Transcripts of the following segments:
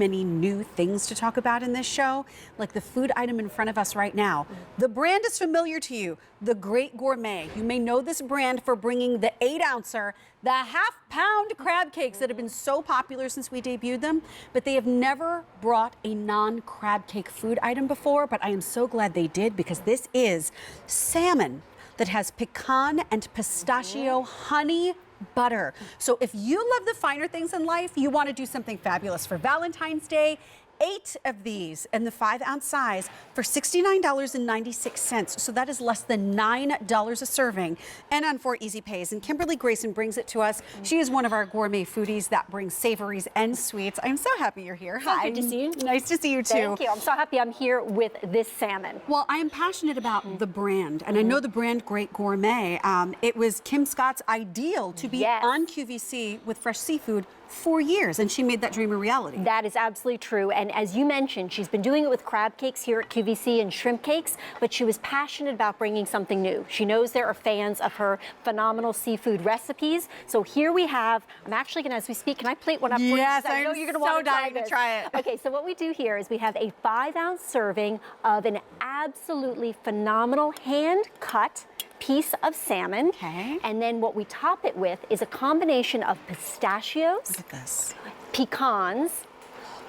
many new things to talk about in this show, like the food item in front of us right now. The brand is familiar to you, the Great Gourmet. You may know this brand for bringing the 8-ouncer, the half-pound crab cakes that have been so popular since we debuted them, but they have never brought a non-crab cake food item before, but I am so glad they did, because this is salmon that has pecan and pistachio honey butter. So if you love the finer things in life, you want to do something fabulous for Valentine's Day, 8 of these in the 5-ounce size for $69.96. So that is less than $9 a serving, and on 4 easy pays. And Kimberly Grayson brings it to us. She is one of our gourmet foodies that brings savories and sweets. I'm so happy you're here. Hi. Good to see you. Nice to see you too. Thank you. I'm so happy I'm here with this salmon. Well, I am passionate about the brand, and I know the brand Great Gourmet. It was Kim Scott's ideal to be on QVC with fresh seafood for years, and she made that dream a reality. That is absolutely true. And as you mentioned, she's been doing it with crab cakes here at QVC and shrimp cakes, but she was passionate about bringing something new. She knows there are fans of her phenomenal seafood recipes. So here we have, I'm actually gonna, as we speak, can I plate one up for you? Yes, I know you're gonna want to try it. Okay, so what we do here is we have a 5-ounce serving of an absolutely phenomenal hand-cut piece of salmon. Okay. And then what we top it with is a combination of pistachios, Look at this, pecans,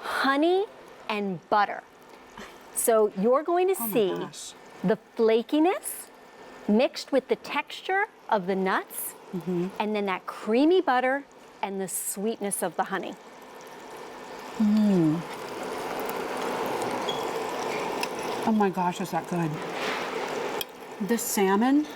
honey, and butter. So you're going to see the flakiness mixed with the texture of the nuts, and then that creamy butter and the sweetness of the honey. Oh my gosh, is that good? This salmon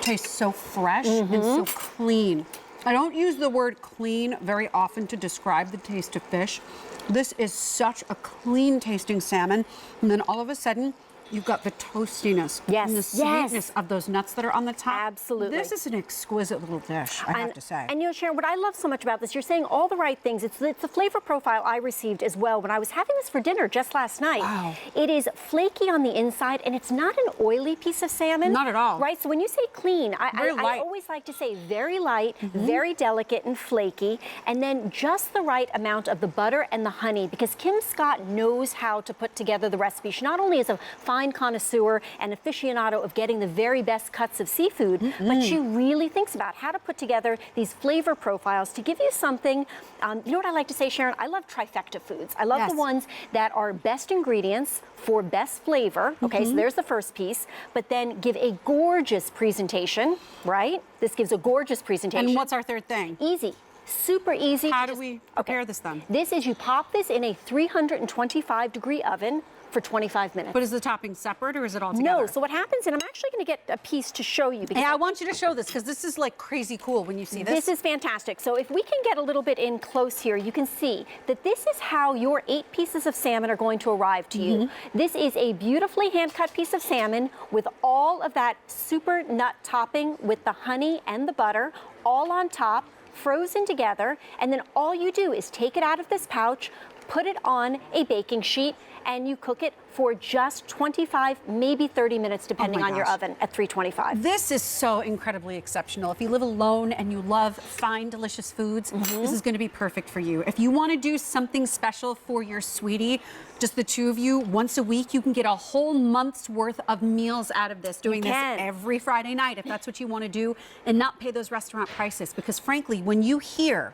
tastes so fresh and so clean. I don't use the word clean very often to describe the taste of fish. This is such a clean tasting salmon, and then all of a sudden you've got the toastiness and the sweetness of those nuts that are on the top. Absolutely. This is an exquisite little dish, I have to say. And you know, Sharon, what I love so much about this, you're saying all the right things. It's the flavor profile I received as well when I was having this for dinner just last night. Wow. It is flaky on the inside, and it's not an oily piece of salmon. Not at all. Right? So when you say clean, I always like to say very light, very delicate and flaky, and then just the right amount of the butter and the honey, because Kim Scott knows how to put together the recipe. She not only is a fine connoisseur and aficionado of getting the very best cuts of seafood, but she really thinks about how to put together these flavor profiles to give you something. You know what I like to say, Sharon? I love trifecta foods. I love the ones that are best ingredients for best flavor. Okay, so there's the first piece, but then give a gorgeous presentation, right? This gives a gorgeous presentation. And what's our third thing? Easy. Super easy. How do we prepare this then? This is, you pop this in a 325-degree oven for 25 minutes. But is the topping separate, or is it all together? No, so what happens, and I'm actually going to get a piece to show you. Because I want you to show this, because this is like crazy cool when you see this. This is fantastic. So if we can get a little bit in close here, you can see that this is how your 8 pieces of salmon are going to arrive to you. This is a beautifully hand-cut piece of salmon with all of that super nut topping with the honey and the butter all on top, frozen together, and then all you do is take it out of this pouch, put it on a baking sheet, and you cook it for just 25, maybe 30 minutes, depending on your oven at 325. This is so incredibly exceptional. If you live alone and you love fine, delicious foods, this is going to be perfect for you. If you want to do something special for your sweetie, just the two of you, once a week, you can get a whole month's worth of meals out of this, doing this every Friday night, if that's what you want to do, and not pay those restaurant prices. Because frankly, when you hear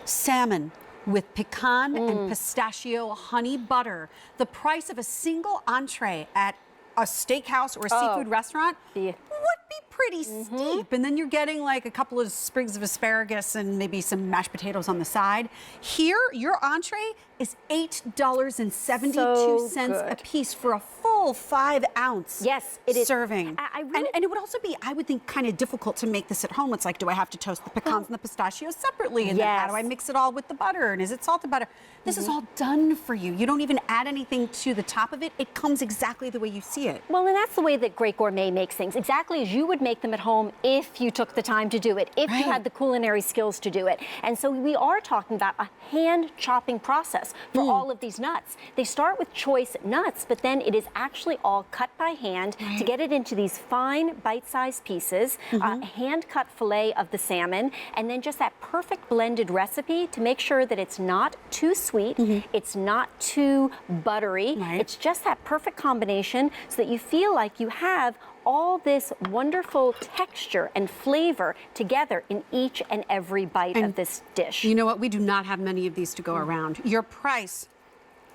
salmon with pecan and pistachio honey butter, the price of a single entree at a steakhouse or a seafood restaurant would be pretty steep. And then you're getting like a couple of sprigs of asparagus and maybe some mashed potatoes on the side. Here, your entree is $8.72 a piece for a full 5-ounce serving. And it would also be, I would think, kind of difficult to make this at home. It's like, do I have to toast the pecans and the pistachios separately? And then how do I mix it all with the butter? And is it salted butter? This is all done for you. You don't even add anything to the top of it. It comes exactly the way you see it. Well, and that's the way that Great Gourmet makes things. Exactly as you would make them at home if you took the time to do it, if you had the culinary skills to do it. And so we are talking about a hand chopping process for all of these nuts. They start with choice nuts, but then it is actually all cut by hand to get it into these fine bite-sized pieces, a hand-cut fillet of the salmon, and then just that perfect blended recipe to make sure that it's not too sweet, it's not too buttery, it's just that perfect combination so that you feel like you have all this wonderful texture and flavor together in each and every bite of this dish. You know what? We do not have many of these to go around. Your price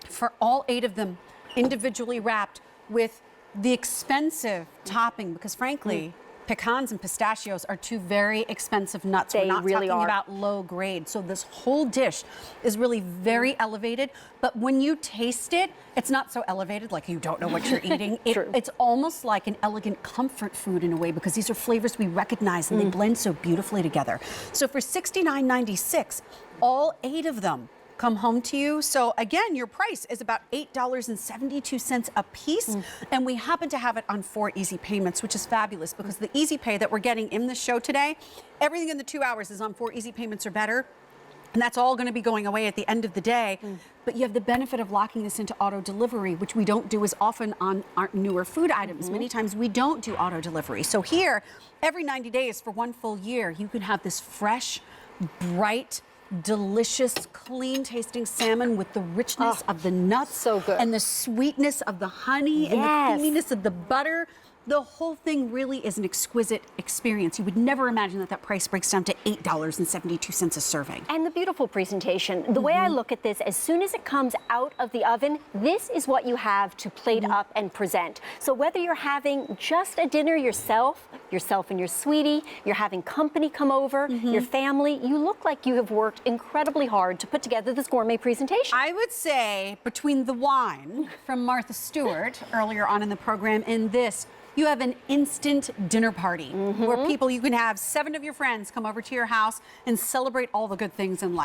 for all 8 of them individually wrapped with the expensive topping, because frankly, pecans and pistachios are 2 very expensive nuts. They We're not really talking are. about low grade. So this whole dish is really very elevated. But when you taste it, it's not so elevated like you don't know what you're eating. It's almost like an elegant comfort food in a way, because these are flavors we recognize and they blend so beautifully together. So for $69.96, all 8 of them come home to you. So again, your price is about $8.72 a piece. And we happen to have it on 4 easy payments, which is fabulous, because the easy pay that we're getting in the show today, everything in the 2 hours is on 4 easy payments or better. And that's all going to be going away at the end of the day. But you have the benefit of locking this into auto delivery, which we don't do as often on our newer food items. Many times we don't do auto delivery. So here, every 90 days for 1 full year, you can have this fresh, bright, delicious, clean tasting salmon with the richness of the nuts so good. and the sweetness of the honey and the creaminess of the butter. The whole thing really is an exquisite experience. You would never imagine that that price breaks down to $8.72 a serving. And the beautiful presentation. The way I look at this, as soon as it comes out of the oven, this is what you have to plate up and present. So whether you're having just a dinner yourself and your sweetie, you're having company come over, your family, you look like you have worked incredibly hard to put together this gourmet presentation. I would say between the wine from Martha Stewart earlier on in the program and this, you have an instant dinner party where you can have 7 of your friends come over to your house and celebrate all the good things in life.